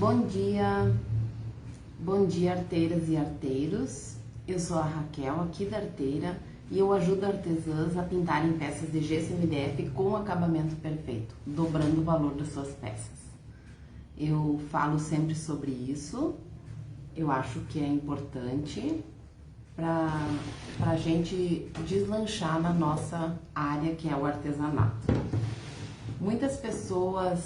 Bom dia arteiras e arteiros, eu sou a Raquel aqui da Arteira e eu ajudo artesãs a pintarem peças de gesso MDF com acabamento perfeito, dobrando o valor das suas peças. Eu falo sempre sobre isso, eu acho que é importante para a gente deslanchar na nossa área que é o artesanato. Muitas pessoas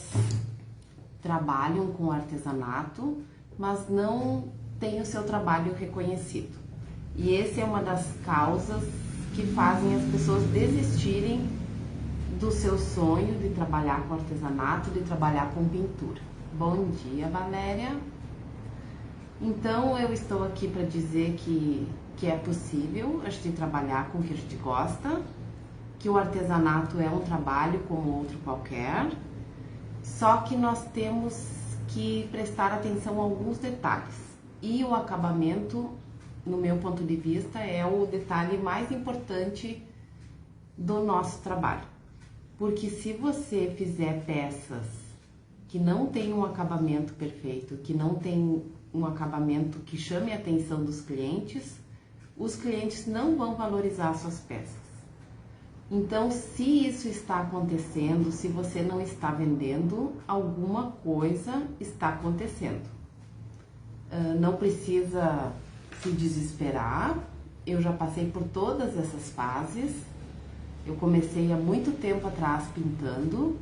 trabalham com artesanato, mas não têm o seu trabalho reconhecido. E essa é uma das causas que fazem as pessoas desistirem do seu sonho de trabalhar com artesanato, de trabalhar com pintura. Bom dia, Valéria! Então, eu estou aqui para dizer que é possível a gente trabalhar com o que a gente gosta, que o artesanato é um trabalho como outro qualquer, só que nós temos que prestar atenção a alguns detalhes. E o acabamento, no meu ponto de vista, é o detalhe mais importante do nosso trabalho. Porque se você fizer peças que não tem um acabamento perfeito, que não tem um acabamento que chame a atenção dos clientes, os clientes não vão valorizar suas peças. Então, se isso está acontecendo, se você não está vendendo, alguma coisa está acontecendo. Não precisa se desesperar, eu já passei por todas essas fases. Eu comecei há muito tempo atrás pintando,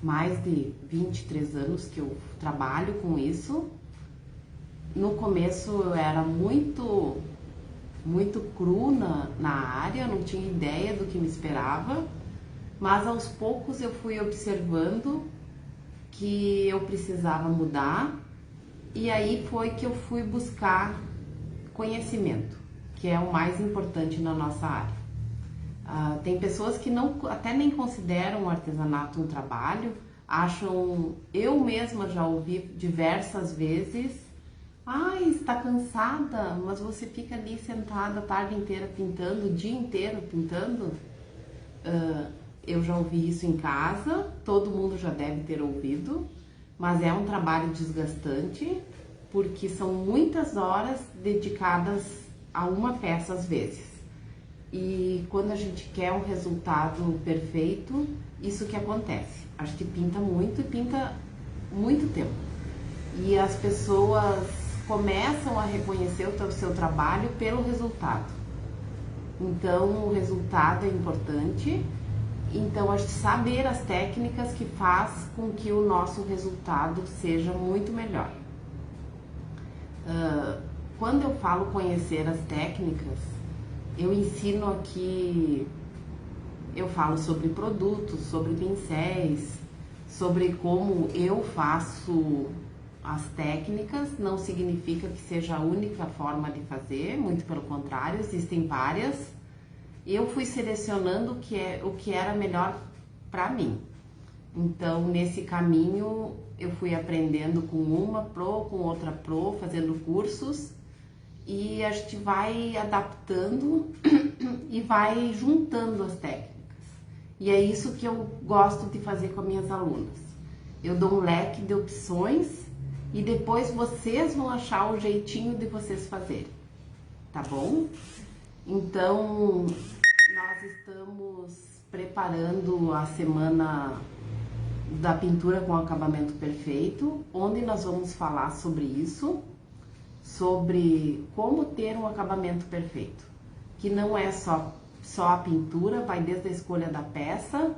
mais de 23 anos que eu trabalho com isso. No começo eu era muito cru na área, não tinha ideia do que me esperava, mas aos poucos eu fui observando que eu precisava mudar e aí foi que eu fui buscar conhecimento, que é o mais importante na nossa área. Tem pessoas que até nem consideram o artesanato um trabalho, acham, eu mesma já ouvi diversas vezes: ai, está cansada, mas você fica ali sentada a tarde inteira pintando, o dia inteiro pintando. Eu já ouvi isso em casa, todo mundo já deve ter ouvido, mas é um trabalho desgastante, porque são muitas horas dedicadas a uma peça às vezes. E quando a gente quer um resultado perfeito, isso que acontece. A gente pinta muito e pinta muito tempo. E as pessoas começam a reconhecer o seu trabalho pelo resultado. Então, o resultado é importante. Então, a gente saber as técnicas que faz com que o nosso resultado seja muito melhor. Quando eu falo conhecer as técnicas, eu ensino aqui, eu falo sobre produtos, sobre pincéis, sobre como eu faço as técnicas. Não significa que seja a única forma de fazer, muito pelo contrário, existem várias. Eu fui selecionando o que era melhor para mim. Então, nesse caminho, eu fui aprendendo com uma pro, com outra pro, fazendo cursos, e a gente vai adaptando e vai juntando as técnicas. E é isso que eu gosto de fazer com as minhas alunas. Eu dou um leque de opções e depois vocês vão achar o jeitinho de vocês fazerem, tá bom? Então, nós estamos preparando a semana da pintura com acabamento perfeito, onde nós vamos falar sobre isso, sobre como ter um acabamento perfeito, que não é só a pintura, vai desde a escolha da peça,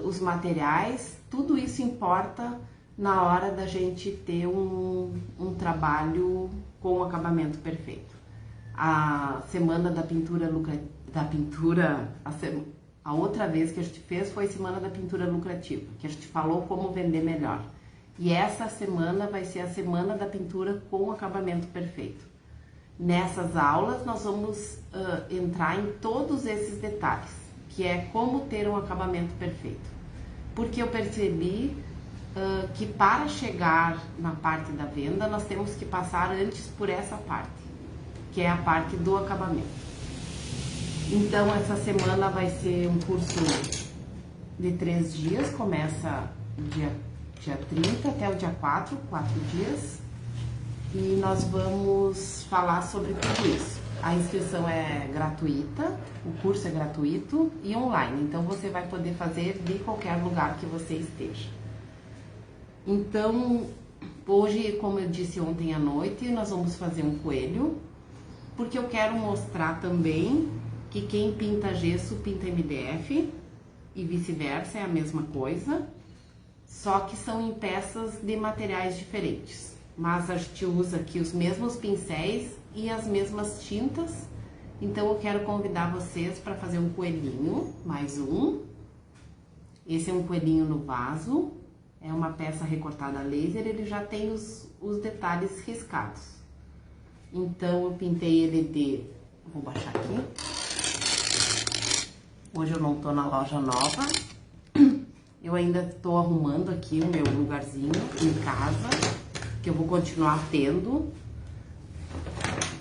os materiais, tudo isso importa na hora da gente ter um trabalho com acabamento perfeito. A semana da pintura a outra vez que a gente fez foi a semana da pintura lucrativa, que a gente falou como vender melhor. E essa semana vai ser a semana da pintura com acabamento perfeito. Nessas aulas nós vamos entrar em todos esses detalhes, que é como ter um acabamento perfeito. Porque eu percebi que para chegar na parte da venda, nós temos que passar antes por essa parte, que é a parte do acabamento. Então, essa semana vai ser um curso de 3 dias, começa dia dia 30 até o dia 4 dias. E nós vamos falar sobre tudo isso. A inscrição é gratuita, o curso é gratuito e online. Então, você vai poder fazer de qualquer lugar que você esteja. Então, hoje, como eu disse ontem à noite, nós vamos fazer um coelho, porque eu quero mostrar também que quem pinta gesso pinta MDF e vice-versa, é a mesma coisa, só que são em peças de materiais diferentes. Mas a gente usa aqui os mesmos pincéis e as mesmas tintas, então eu quero convidar vocês para fazer um coelhinho, mais um. Esse é um coelhinho no vaso, é uma peça recortada a laser, ele já tem os detalhes riscados. Então eu pintei ele de... vou baixar aqui. Hoje eu não tô na loja nova, eu ainda tô arrumando aqui o meu lugarzinho em casa, que eu vou continuar tendo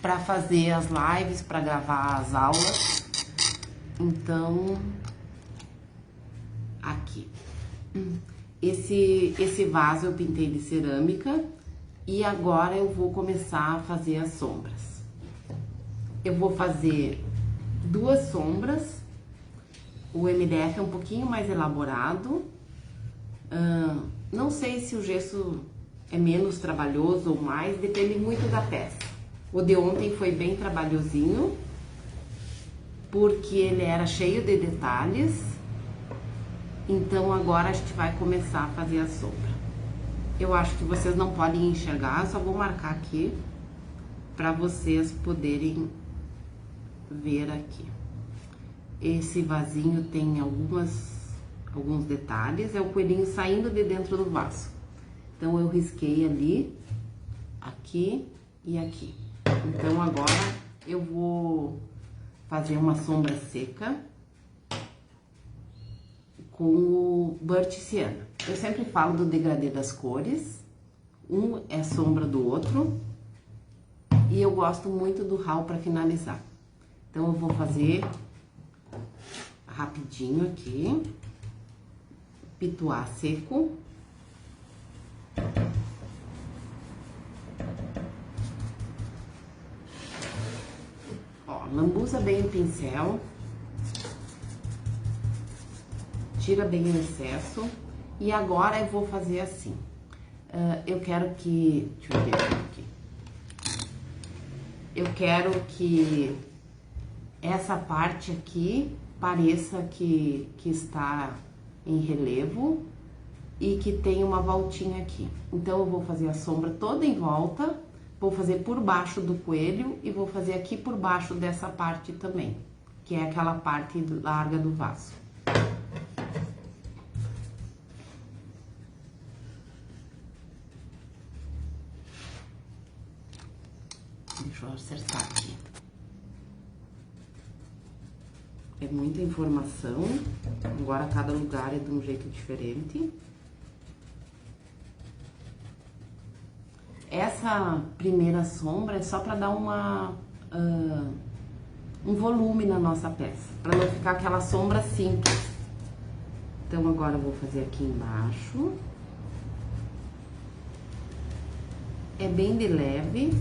para fazer as lives, para gravar as aulas. Então, aqui. Esse vaso eu pintei de cerâmica e agora eu vou começar a fazer as sombras. Eu vou fazer 2 sombras. O MDF é um pouquinho mais elaborado. Não sei se o gesso é menos trabalhoso ou mais, depende muito da peça. O de ontem foi bem trabalhosinho, porque ele era cheio de detalhes. Então agora a gente vai começar a fazer a sombra. Eu acho que vocês não podem enxergar, só vou marcar aqui para vocês poderem ver aqui. Esse vasinho tem alguns detalhes, é o coelhinho saindo de dentro do vaso. Então eu risquei ali, aqui e aqui. Então agora eu vou fazer uma sombra seca com o Burnt Sienna. Eu sempre falo do degradê das cores, um é sombra do outro, e eu gosto muito do RAL para finalizar. Então eu vou fazer rapidinho aqui, pituar seco. Ó, lambuza bem o pincel, tira bem o excesso. E agora eu vou fazer assim. Eu quero que... deixa eu ver aqui. Eu quero que essa parte aqui pareça que está em relevo e que tem uma voltinha aqui. Então eu vou fazer a sombra toda em volta, vou fazer por baixo do coelho e vou fazer aqui por baixo dessa parte também, que é aquela parte larga do vaso. Deixa eu acertar aqui. É muita informação, agora cada lugar é de um jeito diferente. Essa primeira sombra é só para dar um volume na nossa peça, para não ficar aquela sombra simples. Então agora eu vou fazer aqui embaixo. É bem de leve.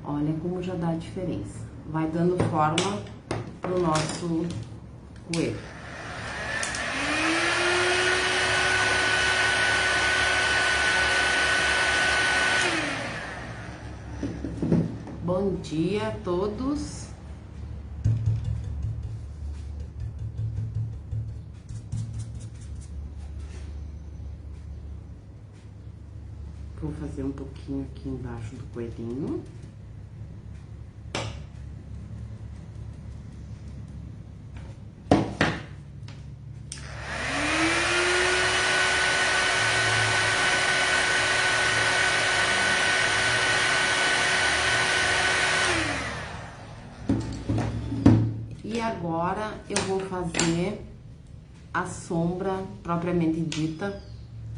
Olha como já dá a diferença. Vai dando forma pro nosso coelho. Bom dia a todos. Vou fazer um pouquinho aqui embaixo do coelhinho. E agora eu vou fazer a sombra propriamente dita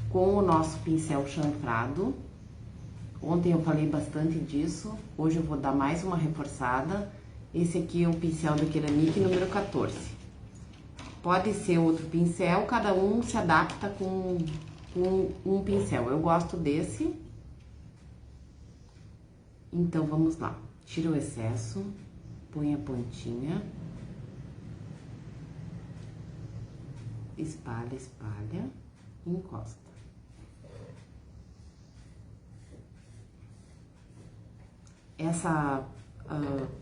com o nosso pincel chanfrado. Ontem eu falei bastante disso, hoje eu vou dar mais uma reforçada Esse aqui é o pincel da Keramic número 14. Pode ser outro pincel, cada um se adapta com um pincel. Eu gosto desse. Então, vamos lá. Tira o excesso, põe a pontinha. Espalha, espalha, encosta. Essa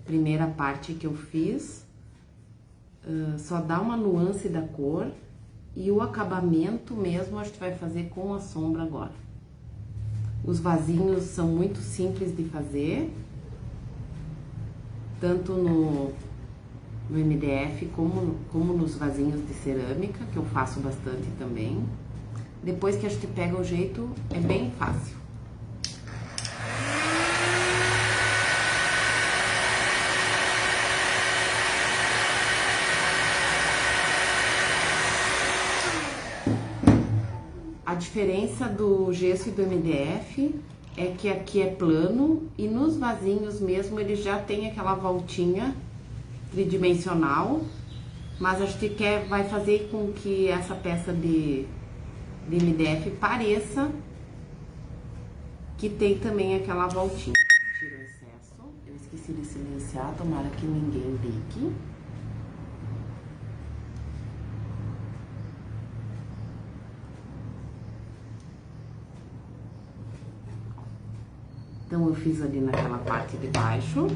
primeira parte que eu fiz, só dá uma nuance da cor e o acabamento mesmo a gente vai fazer com a sombra agora. Os vasinhos são muito simples de fazer, tanto no MDF como nos vasinhos de cerâmica, que eu faço bastante também. Depois que a gente pega o jeito, é bem fácil. A diferença do gesso e do MDF é que aqui é plano e nos vasinhos mesmo ele já tem aquela voltinha tridimensional, mas a gente vai fazer com que essa peça de MDF pareça que tem também aquela voltinha. Tira o excesso, eu esqueci de silenciar, tomara que ninguém ligue. Então, eu fiz ali naquela parte de baixo.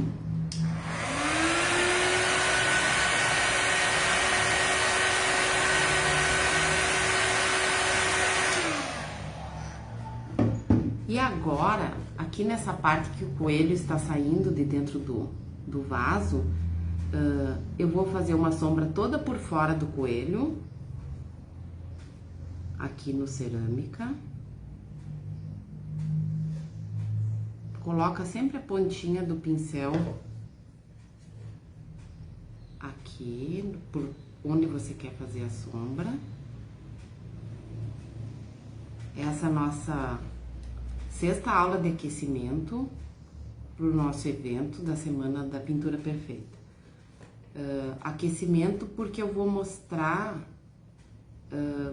E agora, aqui nessa parte que o coelho está saindo de dentro do vaso, eu vou fazer uma sombra toda por fora do coelho. Aqui no cerâmica. Coloca sempre a pontinha do pincel aqui, por onde você quer fazer a sombra. Essa é a nossa sexta aula de aquecimento para o nosso evento da Semana da Pintura Perfeita. Aquecimento porque eu vou mostrar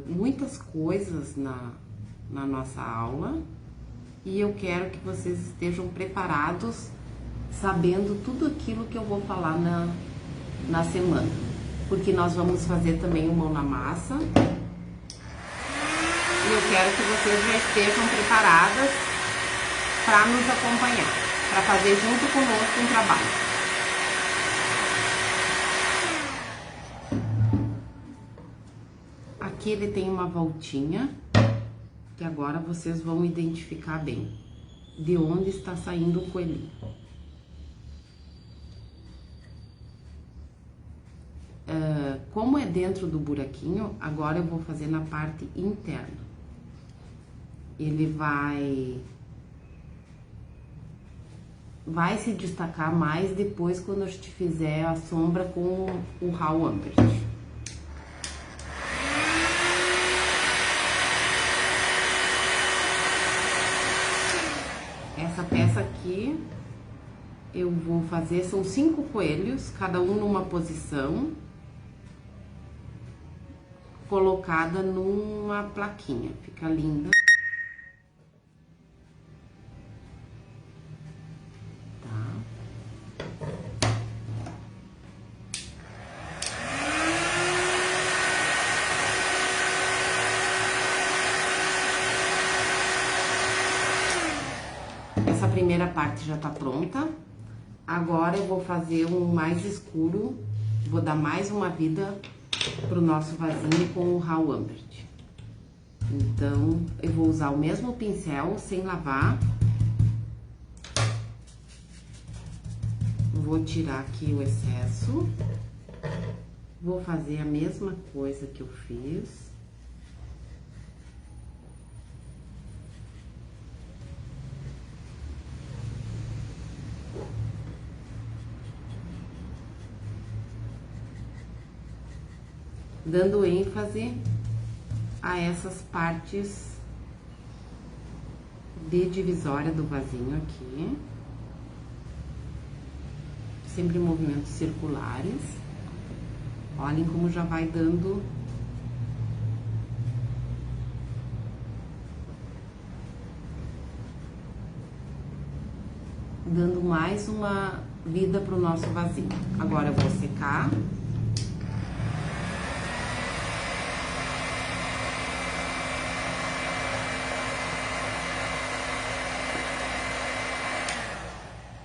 muitas coisas na nossa aula. E eu quero que vocês estejam preparados, sabendo tudo aquilo que eu vou falar na semana. Porque nós vamos fazer também o mão na massa. E eu quero que vocês já estejam preparadas para nos acompanhar, para fazer junto conosco um trabalho. Aqui ele tem uma voltinha. Que agora vocês vão identificar bem de onde está saindo o coelhinho. Como é dentro do buraquinho, agora eu vou fazer na parte interna. Ele vai se destacar mais depois quando a gente fizer a sombra com o Raw Ambert. Essa peça aqui, eu vou fazer, são 5 coelhos, cada um numa posição, colocada numa plaquinha, fica linda. Essa primeira parte já tá pronta. Agora eu vou fazer um mais escuro, vou dar mais uma vida pro nosso vasinho com o Raw Ambert. Então, eu vou usar o mesmo pincel sem lavar. Vou tirar aqui o excesso. Vou fazer a mesma coisa que eu fiz. Dando ênfase a essas partes de divisória do vasinho aqui. sempre movimentos circulares. Olhem como já vai dando mais uma vida para o nosso vasinho. Agora eu vou secar.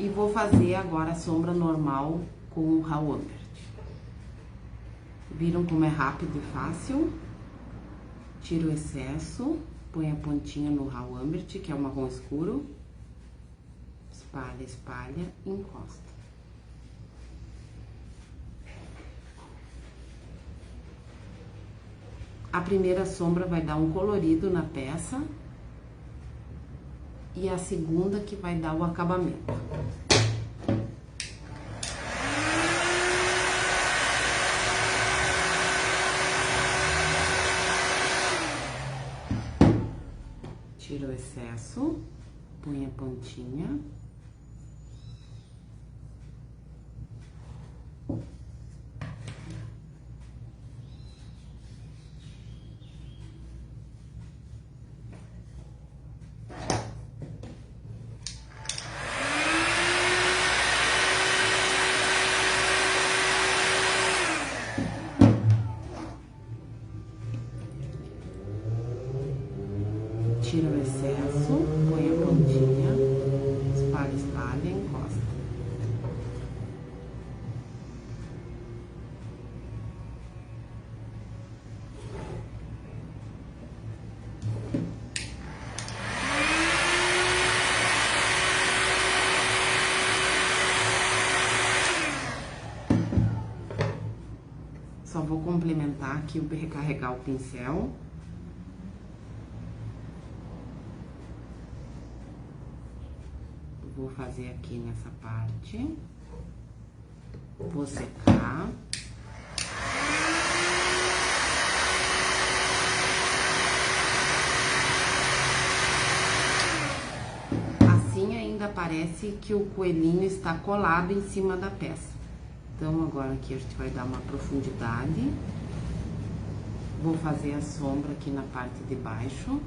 E vou fazer agora a sombra normal com o Raw Ambert. Viram como é rápido e fácil? Tira o excesso, põe a pontinha no Raw Ambert, que é o marrom escuro. Espalha, espalha, encosta. A primeira sombra vai dar um colorido na peça. E a segunda que vai dar o acabamento. Tira o excesso, põe a pontinha. Tira o excesso, põe a pontinha, espalha, espalha, encosta. Só vou complementar aqui o recarregar o pincel. Vou fazer aqui nessa parte, vou secar. Assim ainda parece que o coelhinho está colado em cima da peça. Então agora aqui a gente vai dar uma profundidade. Vou fazer a sombra aqui na parte de baixo.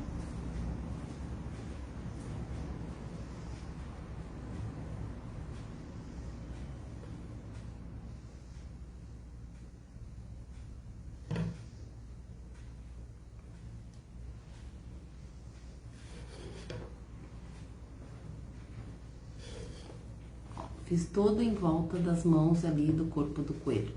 Fiz todo em volta das mãos ali do corpo do coelho.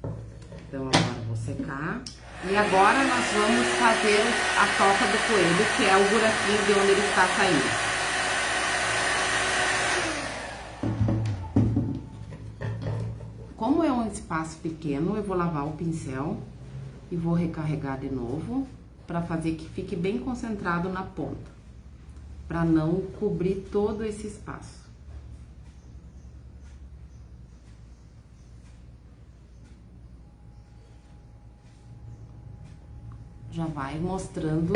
Então, agora eu vou secar. E agora nós vamos fazer a toca do coelho, que é o buraquinho de onde ele está saindo. Como é um espaço pequeno, eu vou lavar o pincel e vou recarregar de novo, para fazer que fique bem concentrado na ponta, para não cobrir todo esse espaço. Já vai mostrando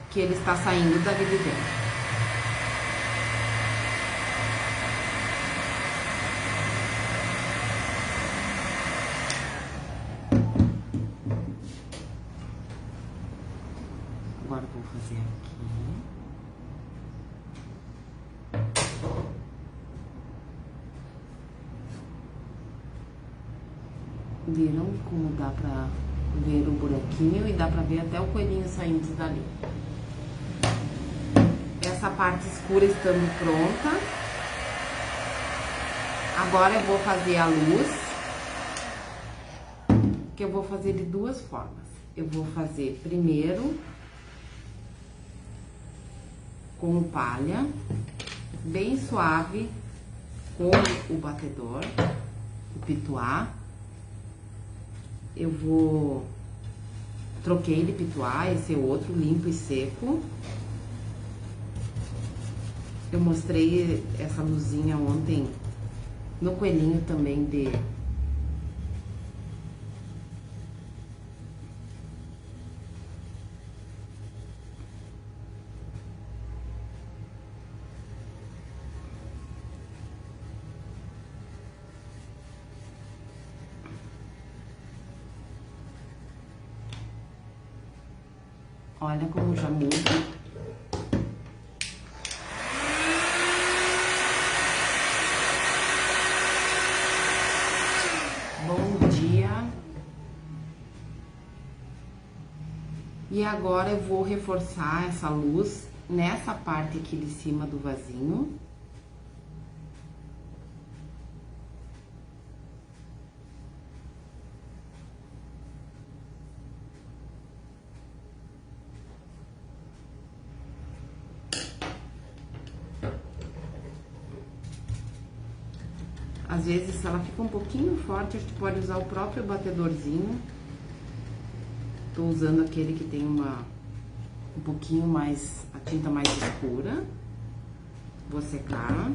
que ele está saindo dali de dentro. Agora vou fazer aqui. Viram como dá pra ver o buraquinho e dá pra ver até o coelhinho saindo dali. Essa parte escura estando pronta. Agora eu vou fazer a luz, que eu vou fazer de duas formas. Eu vou fazer primeiro com palha, bem suave, com o batedor, o pituá. Eu vou... Troquei de pituá, esse é outro, limpo e seco. Eu mostrei essa luzinha ontem no coelhinho também de... Olha como já muda. Bom dia. E agora eu vou reforçar essa luz nessa parte aqui de cima do vasinho. Às vezes, se ela fica um pouquinho forte, a gente pode usar o próprio batedorzinho. Tô usando aquele que tem um pouquinho mais, a tinta mais escura. Vou secar.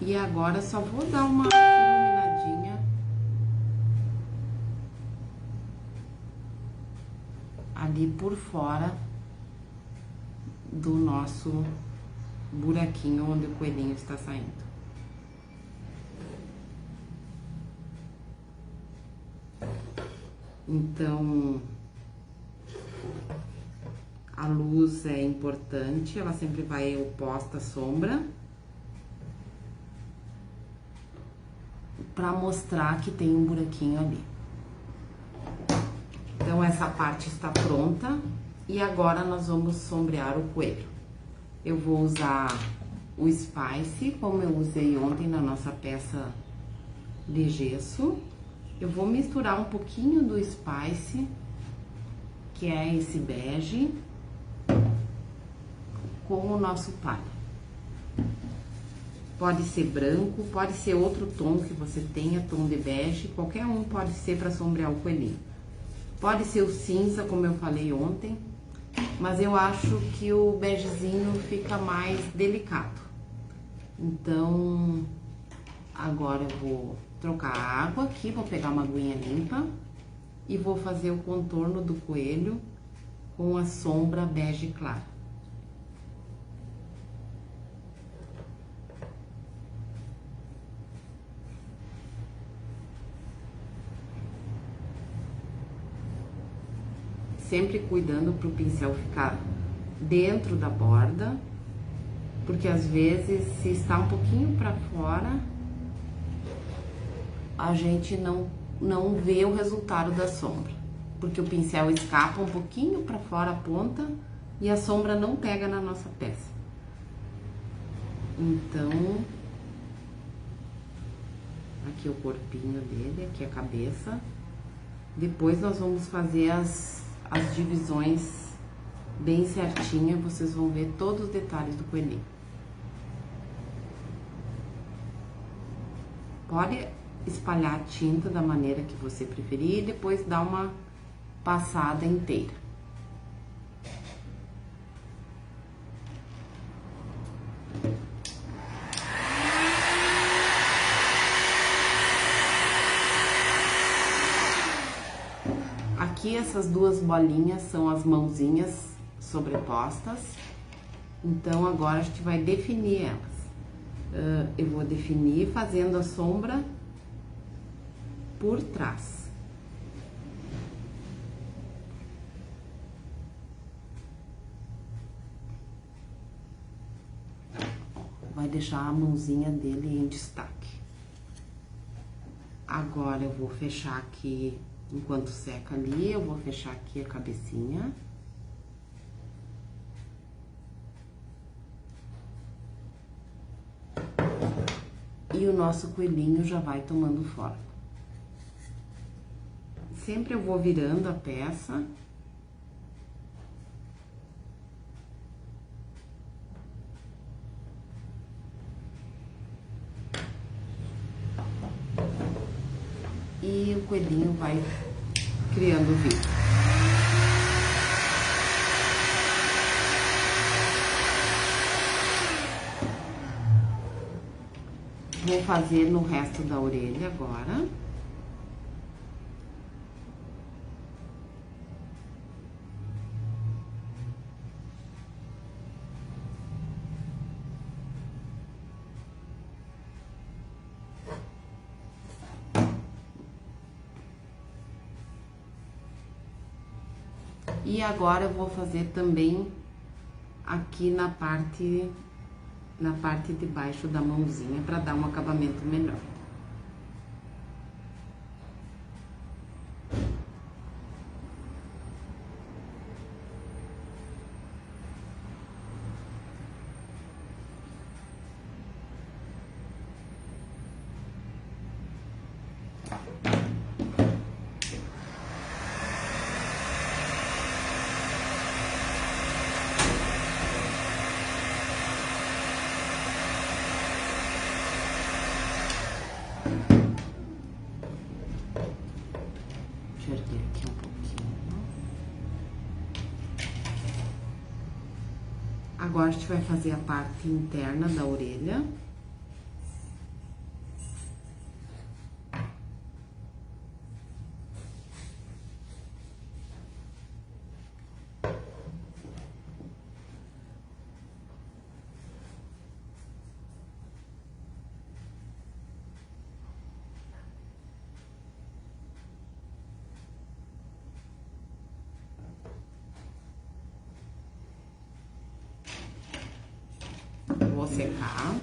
E agora só vou dar uma iluminadinha ali por fora do nosso buraquinho onde o coelhinho está saindo. Então, a luz é importante, ela sempre vai oposta à sombra, para mostrar que tem um buraquinho ali. Então, essa parte está pronta e agora nós vamos sombrear o coelho. Eu vou usar o Spice, como eu usei ontem na nossa peça de gesso. Eu vou misturar um pouquinho do Spice, que é esse bege, com o nosso palha. Pode ser branco, pode ser outro tom que você tenha, tom de bege, qualquer um pode ser para sombrear o coelhinho. Pode ser o cinza, como eu falei ontem, mas eu acho que o begezinho fica mais delicado. Então, agora eu vou trocar a água aqui, vou pegar uma aguinha limpa e vou fazer o contorno do coelho com a sombra bege clara. Sempre cuidando para o pincel ficar dentro da borda, porque às vezes, se está um pouquinho para fora, a gente não vê o resultado da sombra, porque o pincel escapa um pouquinho para fora a ponta e a sombra não pega na nossa peça. Então, aqui o corpinho dele, aqui a cabeça. Depois nós vamos fazer as divisões bem certinha, vocês vão ver todos os detalhes do coelhinho. Pode espalhar a tinta da maneira que você preferir e depois dar uma passada inteira. Aqui essas duas bolinhas são as mãozinhas sobrepostas, então agora a gente vai definir elas. Eu vou definir fazendo a sombra por trás. Vai deixar a mãozinha dele em destaque. Agora eu vou fechar aqui. Enquanto seca ali, eu vou fechar aqui a cabecinha. E o nosso coelhinho já vai tomando forma. Sempre eu vou virando a peça. E o coelhinho vai criando vida. Vou fazer no resto da orelha agora. E agora eu vou fazer também aqui na parte de baixo da mãozinha, para dar um acabamento melhor. Deixa eu erguer aqui um pouquinho. Agora a gente vai fazer a parte interna da orelha. Vou secar.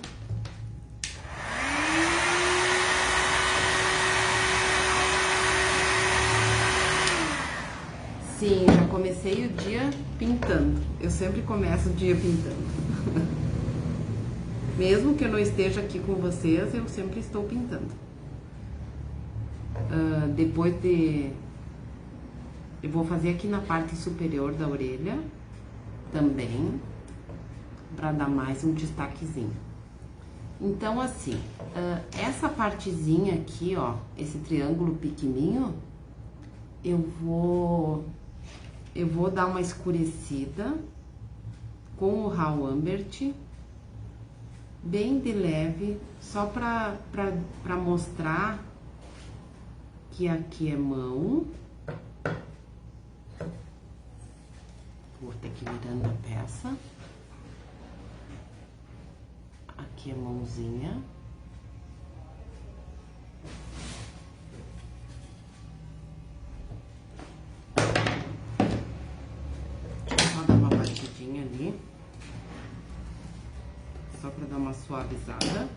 Sim, já comecei o dia pintando. Eu sempre começo o dia pintando. Mesmo que eu não esteja aqui com vocês, eu sempre estou pintando. Eu vou fazer aqui na parte superior da orelha também, para dar mais um destaquezinho. Então, assim, essa partezinha aqui, ó, esse triângulo pequenininho, eu vou dar uma escurecida com o Raw Ambert, bem de leve, só pra mostrar que aqui é mão. Vou ter que ir virando a peça. Aqui é mãozinha. Deixa eu só dar uma batidinha ali. Só pra dar uma suavizada.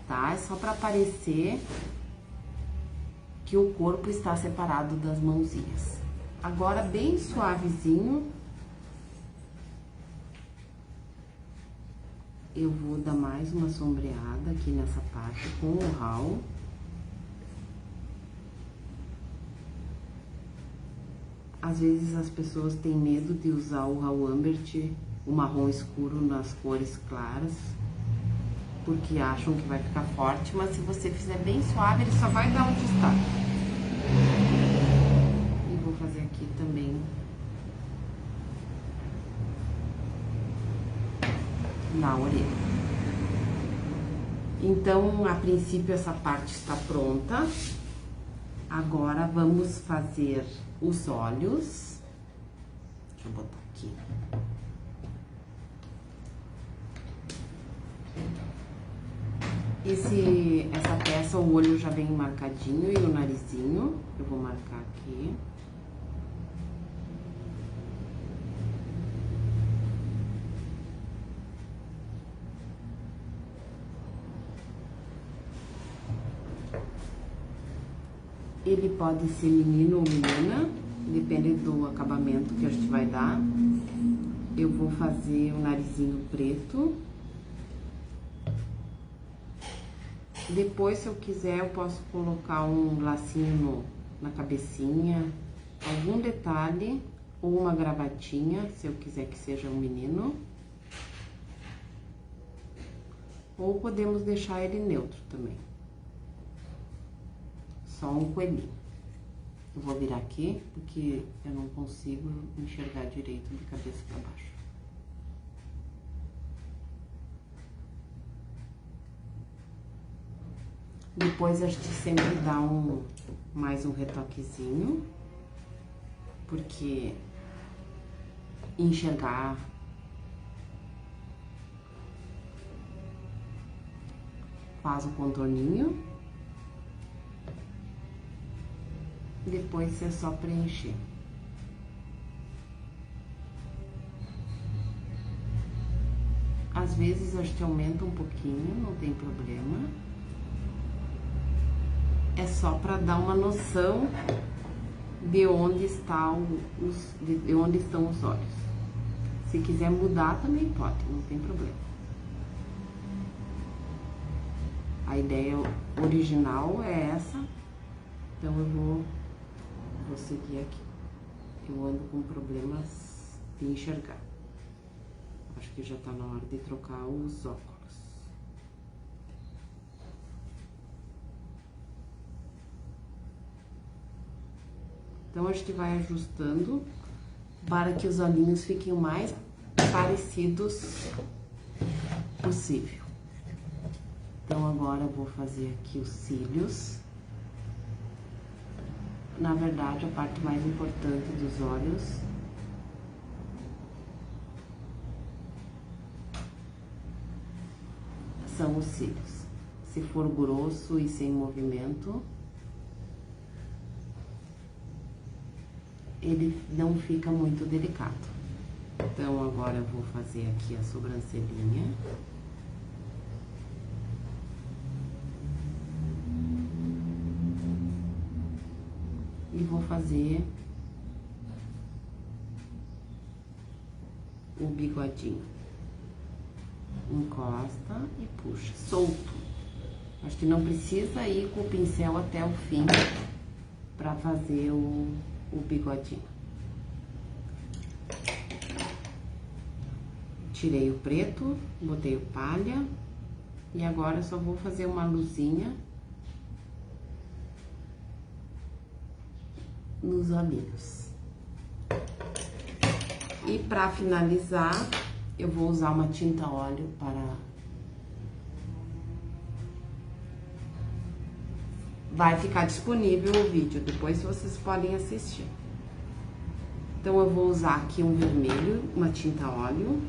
Tá? É só pra parecer que o corpo está separado das mãozinhas. Agora, bem suavezinho, eu vou dar mais uma sombreada aqui nessa parte com o Raw. Às vezes as pessoas têm medo de usar o Raw Ambert, o marrom escuro nas cores claras, porque acham que vai ficar forte, mas se você fizer bem suave, ele só vai dar um destaque. E vou fazer aqui também na orelha. Então, a princípio, essa parte está pronta. Agora, vamos fazer os olhos. Deixa eu botar aqui. Essa peça, o olho já vem marcadinho e o narizinho. Eu vou marcar aqui. Ele pode ser menino ou menina, depende do acabamento que a gente vai dar. Eu vou fazer o narizinho preto. Depois, se eu quiser, eu posso colocar um lacinho na cabecinha, algum detalhe, ou uma gravatinha, se eu quiser que seja um menino. Ou podemos deixar ele neutro também. Só um coelhinho. Eu vou virar aqui, porque eu não consigo enxergar direito de cabeça para baixo. Depois a gente sempre dá mais um retoquezinho, porque enxergar faz o contorninho. Depois é só preencher. Às vezes a gente aumenta um pouquinho, não tem problema. É só para dar uma noção de onde de onde estão os olhos. Se quiser mudar também pode, não tem problema. A ideia original é essa, então eu vou seguir aqui. Eu ando com problemas de enxergar. Acho que já tá na hora de trocar os óculos. Então, a gente vai ajustando para que os olhinhos fiquem o mais parecidos possível. Então, agora eu vou fazer aqui os cílios. Na verdade, a parte mais importante dos olhos são os cílios. Se for grosso e sem movimento, ele não fica muito delicado. Então, agora eu vou fazer aqui a sobrancelhinha. E vou fazer o bigodinho. Encosta e puxa, solto. Acho que não precisa ir com o pincel até o fim para fazer o bigodinho. Tirei o preto, botei o palha e agora eu só vou fazer uma luzinha nos olhinhos. E para finalizar, eu vou usar uma tinta óleo para... Vai ficar disponível o vídeo, depois vocês podem assistir. Então, eu vou usar aqui um vermelho, uma tinta óleo.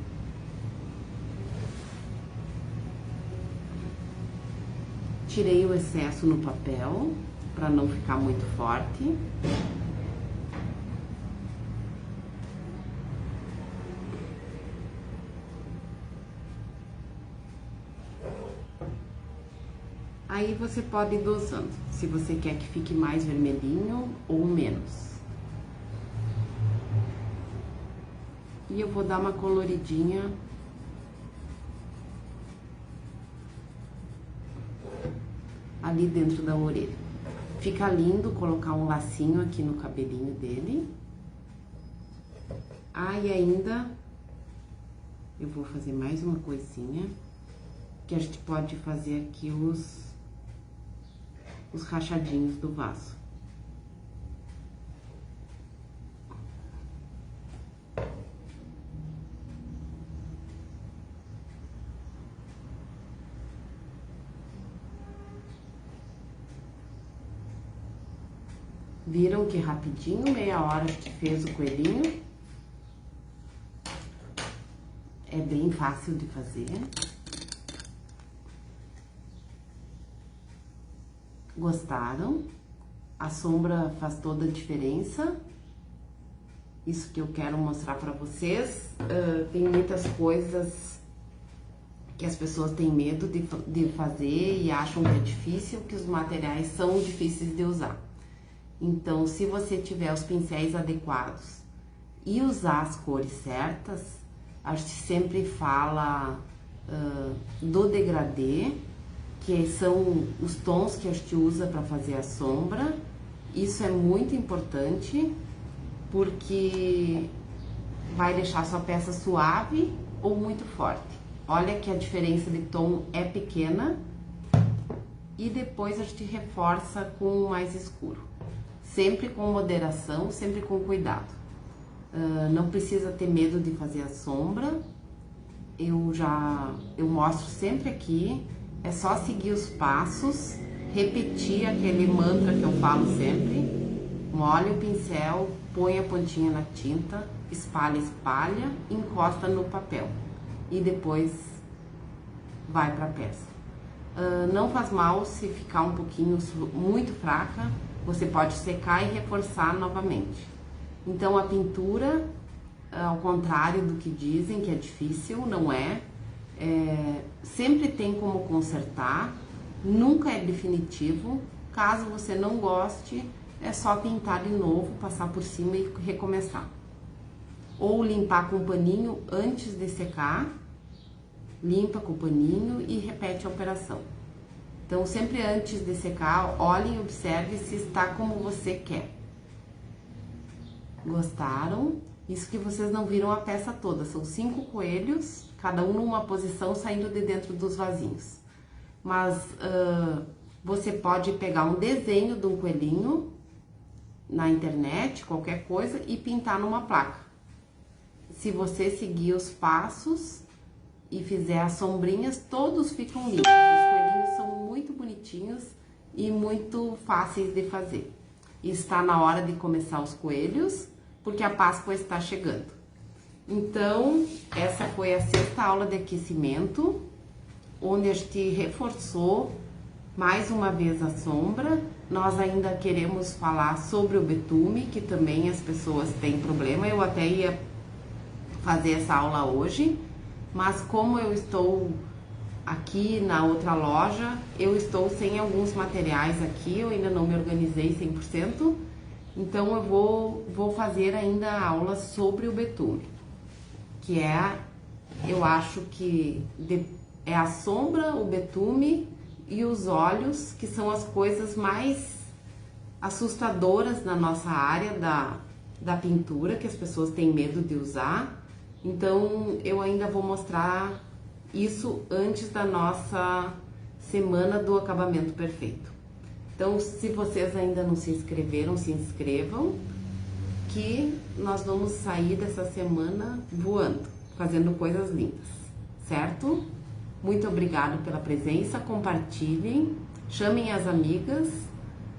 Tirei o excesso no papel, para não ficar muito forte. Aí você pode ir dosando, se você quer que fique mais vermelhinho ou menos. E eu vou dar uma coloridinha ali dentro da orelha. Fica lindo colocar um lacinho aqui no cabelinho dele. Ah, e ainda eu vou fazer mais uma coisinha, que a gente pode fazer aqui os rachadinhos do vaso. Viram que rapidinho, meia hora que fez o coelhinho? É bem fácil de fazer. Gostaram? A sombra faz toda a diferença. Isso que eu quero mostrar pra vocês. Tem muitas coisas que as pessoas têm medo de fazer e acham que é difícil, que os materiais são difíceis de usar. Então, se você tiver os pincéis adequados e usar as cores certas, a gente sempre fala do degradê, que são os tons que a gente usa para fazer a sombra. Isso é muito importante, porque vai deixar a sua peça suave ou muito forte. Olha que a diferença de tom é pequena, e depois a gente reforça com o mais escuro. Sempre com moderação, sempre com cuidado. Não precisa ter medo de fazer a sombra. Eu mostro sempre aqui. É só seguir os passos repetir aquele mantra que eu falo sempre: molha o pincel, põe a pontinha na tinta, espalha, espalha, encosta no papel e depois vai para a peça. Não faz mal se ficar um pouquinho muito fraca, você pode secar e reforçar novamente. Então a pintura, ao contrário do que dizem que é difícil, não é. Sempre tem como consertar, nunca é definitivo. Caso você não goste, é só pintar de novo, passar por cima e recomeçar. Ou limpar com paninho antes de secar, limpa com o paninho e repete a operação. Então, sempre antes de secar, olhe e observe se está como você quer. Gostaram? Isso que vocês não viram a peça toda, são 5 coelhos, cada um numa posição saindo de dentro dos vasinhos. Mas você pode pegar um desenho de um coelhinho na internet, qualquer coisa, e pintar numa placa. Se você seguir os passos e fizer as sombrinhas, todos ficam lindos. Os coelhinhos são muito bonitinhos e muito fáceis de fazer. E está na hora de começar os coelhos, porque a Páscoa está chegando. Então, essa foi a 6ª aula de aquecimento, onde a gente reforçou mais uma vez a sombra. Nós ainda queremos falar sobre o betume, que também as pessoas têm problema. Eu até ia fazer essa aula hoje, mas como eu estou aqui na outra loja, eu estou sem alguns materiais aqui, eu ainda não me organizei 100%, então eu vou fazer ainda a aula sobre o betume, que eu acho que é a sombra, o betume e os olhos, que são as coisas mais assustadoras na nossa área da pintura, que as pessoas têm medo de usar. Então, eu ainda vou mostrar isso antes da nossa semana do acabamento perfeito. Então, se vocês ainda não se inscreveram, se inscrevam, que nós vamos sair dessa semana voando, fazendo coisas lindas, certo? Muito obrigada pela presença, compartilhem, chamem as amigas,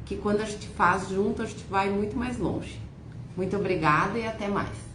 que quando a gente faz junto, a gente vai muito mais longe. Muito obrigada e até mais.